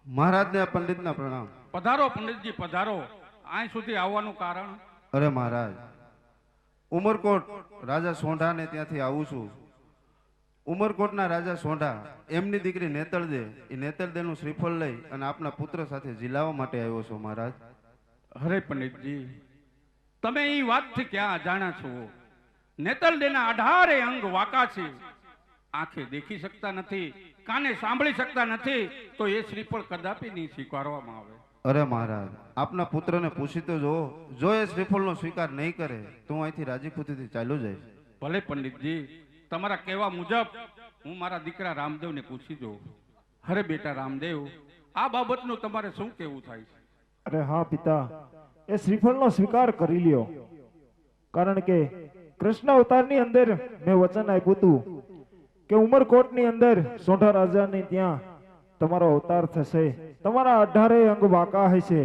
મહારાજને પંડિતના પ્રણામ. પધારો પંડિતજી પધારો. અહીં સુધી આવવાનું કારણ? અરે મહારાજ, ઉમરકોટ રાજા સોંઢાને ત્યાંથી આવું છું. ઉમરકોટના રાજા સોંઢા એમની દીકરી નેતળદે, એ નેતળદેનું શ્રીફળ લઈ અને આપના પુત્ર સાથે ઝીલાવવા માટે આવ્યો છો મહારાજ. અરે પંડિતજી, તમે એ વાતથી ક્યાં અજાણ્યા છો? નેતળદેના 18 અંગ વાંકા છે. આંખે દેખી શકતા નથી, કાને સાંભળી શકતા નથી, તો એ શ્રીફળ કદાપી નહીં સ્વીકારવામાં આવે. અરે મહારાજ, આપના પુત્રને પૂછી તો જો એ શ્રીફળનો સ્વીકાર નહીં કરે તો હું અહીંથી રાજી ખુશીથી ચાલ્યો જઈશ. ભલે પંડિતજી, તમારા કહેવા મુજબ હું મારા દીકરા રામદેવને પૂછી જોઉં. અરે બેટા રામદેવ, આ બાબતનું તમારે શું કહેવું થાય છે? અરે હા પિતા, એ શ્રીફળનો સ્વીકાર કરી લ્યો. કારણ કે કૃષ્ણ અવતારની અંદર મેં વચન આપ્યું હતું કે ઉમરકોટની અંદર સોંઢા રાજાની ત્યાં તમારો અવતાર થશે, તમારા 18 અંગ વાંકા હશે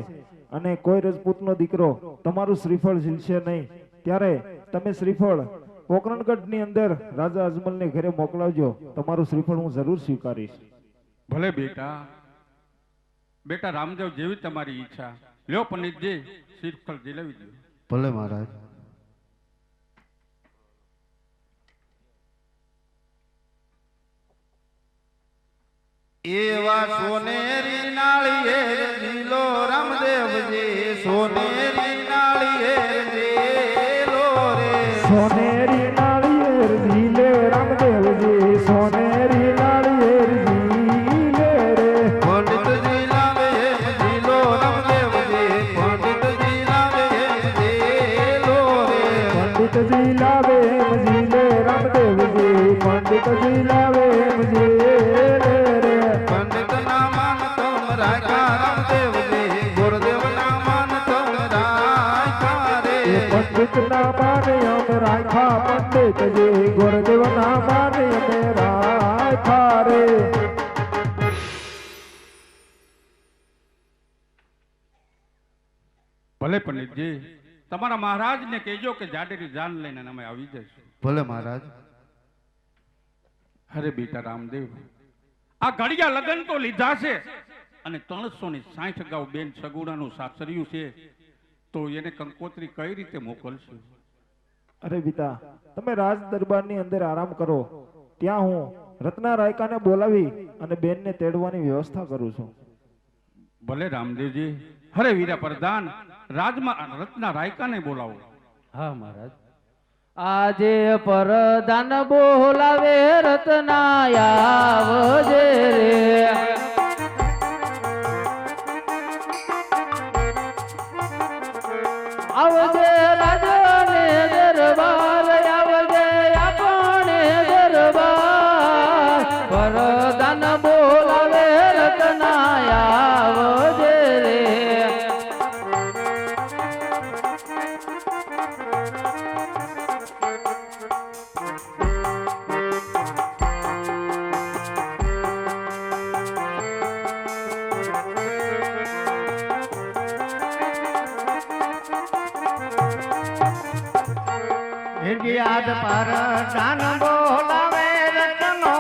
અને કોઈ રજપૂતનો દીકરો તમારું શ્રીફળ ઝીલશે નહીં. ત્યારે તમે શ્રીફળ પોકરણગઢની અંદર રાજા અજમલને ઘરે મોકલાવજો. તમારું શ્રીફળ હું જરૂર સ્વીકારીશ. ભલે બેટા, બેટા રામદેવ, જેવી તમારી ઈચ્છા. લ્યો પંડિતજી, શ્રીફળ ઝીલાવી દો. ભલે મહારાજ. એવા સોનેરી નાળિયેર ઝીલો રામદેવજી, સોનેરી નાળિયેર ઝીલો રે, સોનેરી નાળિયેર ઝીલે રામદેવજી, સોનેરી નાળિયેર ઝીલે રે. પંડિતજી લાવે એમ ઝીલો રામદેવજી, પંડિતજી લાવે એમ ઝીલો રે, પંડિતજી લાવે એમ ઝીલે રામદેવજી, પંડિતજી લાવે એમ ઝીલે રે. પંડિતના માન તમ રાખ્યા રામદેવજી, ગુરુદેવના માન તમ રાખ્યા રે, પંડિતના માને અમે રાખ્યા પંડિતજી, ગુરુદેવના માને અમે રાખ્યા રે. ભલે પંડિતજી, તમારા મહારાજને કહેજો કે જાડેરી જાન લઈને અમે આવી જઈશું. ભલે મહારાજ. અરે બેટા રામદેવ, આ ઘડિયા લગન તો લીધા છે અને 360 અગાઉ બેન સગુણાનું સાસરિયું છે, તો એને કંકોત્રી કઈ રીતે મોકલશે? અરે પિતા, તમે રાજ દરબારની અંદર આરામ કરો. ત્યાં હું રત્ના રાયકાને બોલાવી અને બેનને તેડવાની વ્યવસ્થા કરું છું. ભલે રામદેવજી. હરે વીરા પ્રધાન, રાજમાં રત્ના રાયકાને બોલાવો. હા મહારાજ. આજે પરદાન બોલાવે રત્ના આવજે રે. આવજે રાજને દરબાર, આવજે આપણે દરબાર. પરદાન બોલાવે રત્ના આવજે રે. યાદ પર દાન બોલાવે રત્નો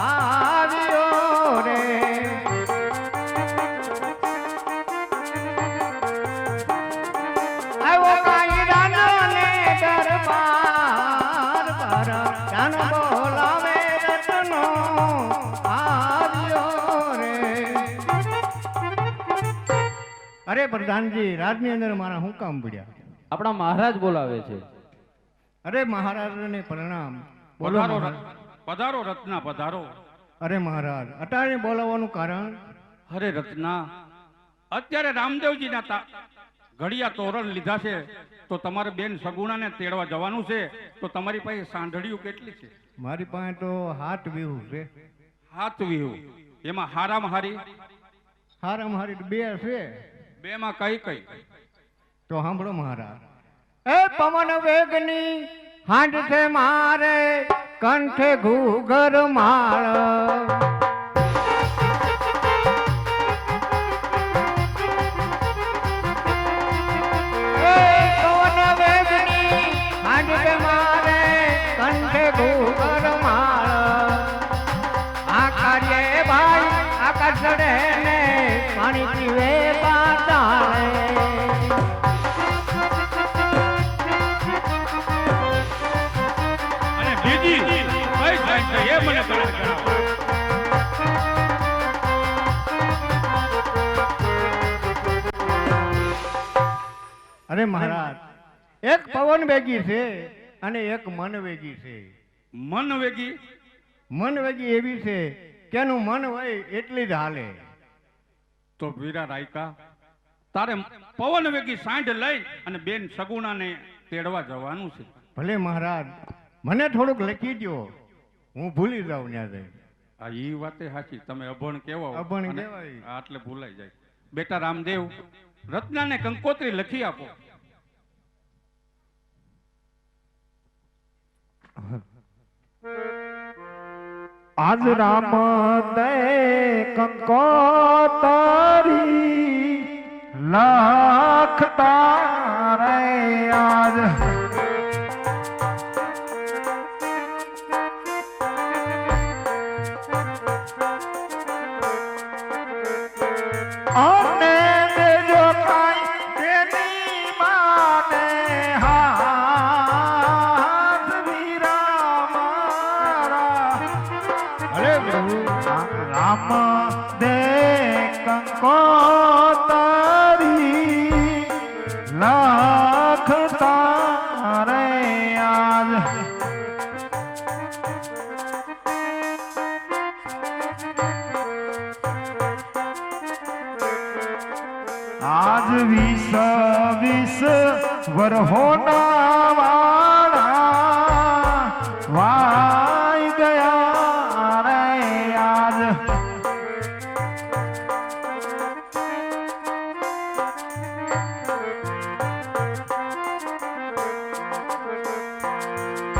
આવ્યો રે. આવ્યો કાંઈ દાનો ને દરબાર પર દાન બોલાવે રત્નો આવ્યો રે. અરે પ્રધાનજી, રાજની અંદર મારા શું કામ પડ્યા? આપણા મહારાજ બોલાવે છે. અરે મહારાજને પ્રણામ. બોલો પધારો મહારાજ. પધારો રત્ના, પધારો. અરે મહારાજ, અટાણે બોલાવવાનું કારણ? અરે રત્ના, અત્યારે રામદેવજીના ઘડિયા તોરણ લીધા છે, તો તમારે બેન સગુણાને તેડવા જવાનું છે, તો તમારી પાસે સાંઢળીઓ કેટલી છે? મારી પાસે તો 7 વીહુ છે. 7 વીહુ. એમાં હારામાં હારી? હારામાં હારી 2 છે. 2 માં કઈ કઈ? તો સાંભળો મહારાજ. એ પવન વેગની હાંડ છે મારે, કંઠે ઘૂઘર માળ. એ પવન વેગની હાંડ છે મારે, કંઠે ઘૂઘર માળ. આ કાર્ય ભાઈ આકાશ ચડે ને પાણી પીવે પાતાળે. અને બીજી કઈ જાય છે એ મને કરાવો. અરે મહારાજ, એક પવન વેગી છે અને એક મન વેગી છે. મન વેગી મન વેગી એવી છે કે એનું મન હોય એટલી જ હાલે. તો વીરા રાયકા તારે પવન વેગી સાંઢ લઈ અને બેન સગુણાને તેડવા જવાનું છે. ભલે મહારાજ, મને થોડુંક લખી દો, હું ભૂલી જાઉં ત્યાં જઈ. આ ઈ વાતે સાચી, તમે અભણ કેવા અભણ કહેવાય. આટલે ભૂલાઈ જાય. બેટા રામદેવ, રત્નાને કંકોત્રી લખી આપો. આજ રામ દે કંકોતરી લખતા રે આજ. અને દેજો કાંઈ તેની માને હાથ વીરા મારા. અરે પ્રભુ, રામ દે કંકોતરી લખતા રે આજ. આજ 20 વરહોના વાળા વાઈ ગયા રે આજ.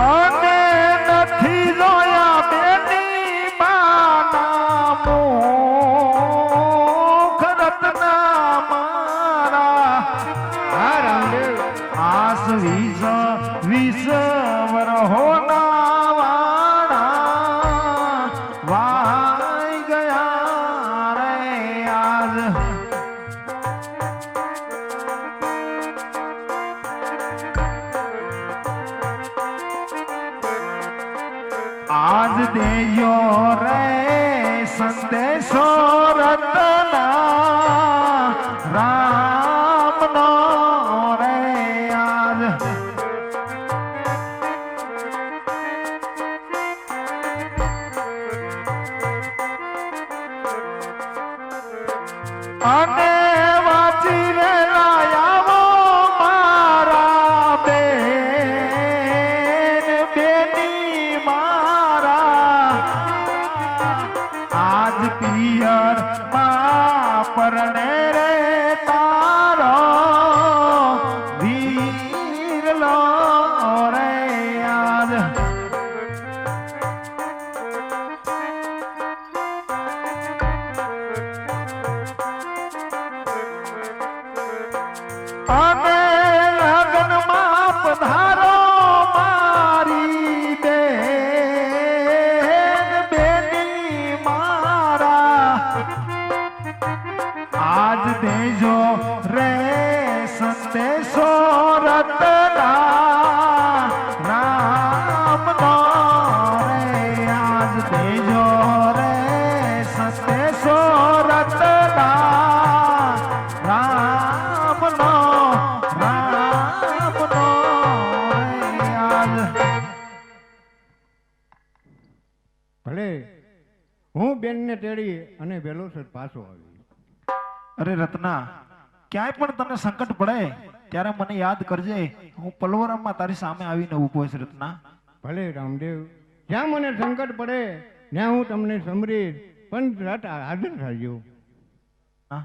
અને નથી જોયા બેની માના મુખ રત્ના મારા. હા રામદેવ, આસ 20 વરહોના વાળા વાઈ ગયા રે આજ. આજ દેજો રે સંદેશો રત્ના રામનો રે આજ. અને વાંચી રે આવો મારા બેન બેની મારા. આજ પિયર માં પરણે રે તારો વીરલો રે આજ. અને લગ્નમાં પધારો મારી બેન બેની મારા. આજ દેજો રે સંદેશો રત્ના રામનો રે આજ. દેજો રે સંદેશો રત્ના રામનો રામનો રે આજ. ભલે હું બેનને તેડી અને વેલોસર પાછો આવી. અરે રત્ના, ક્યાંય પણ તને સંકટ પડે ત્યારે મને યાદ કરજે. હું પલવરામાં તારી સામે આવીને ઊભો છું રત્ના. ભલે રામદેવ, જ્યાં મને સંકટ પડે ત્યાં હું તમને સમરીશ, પણ રાત હાજર થજો. હા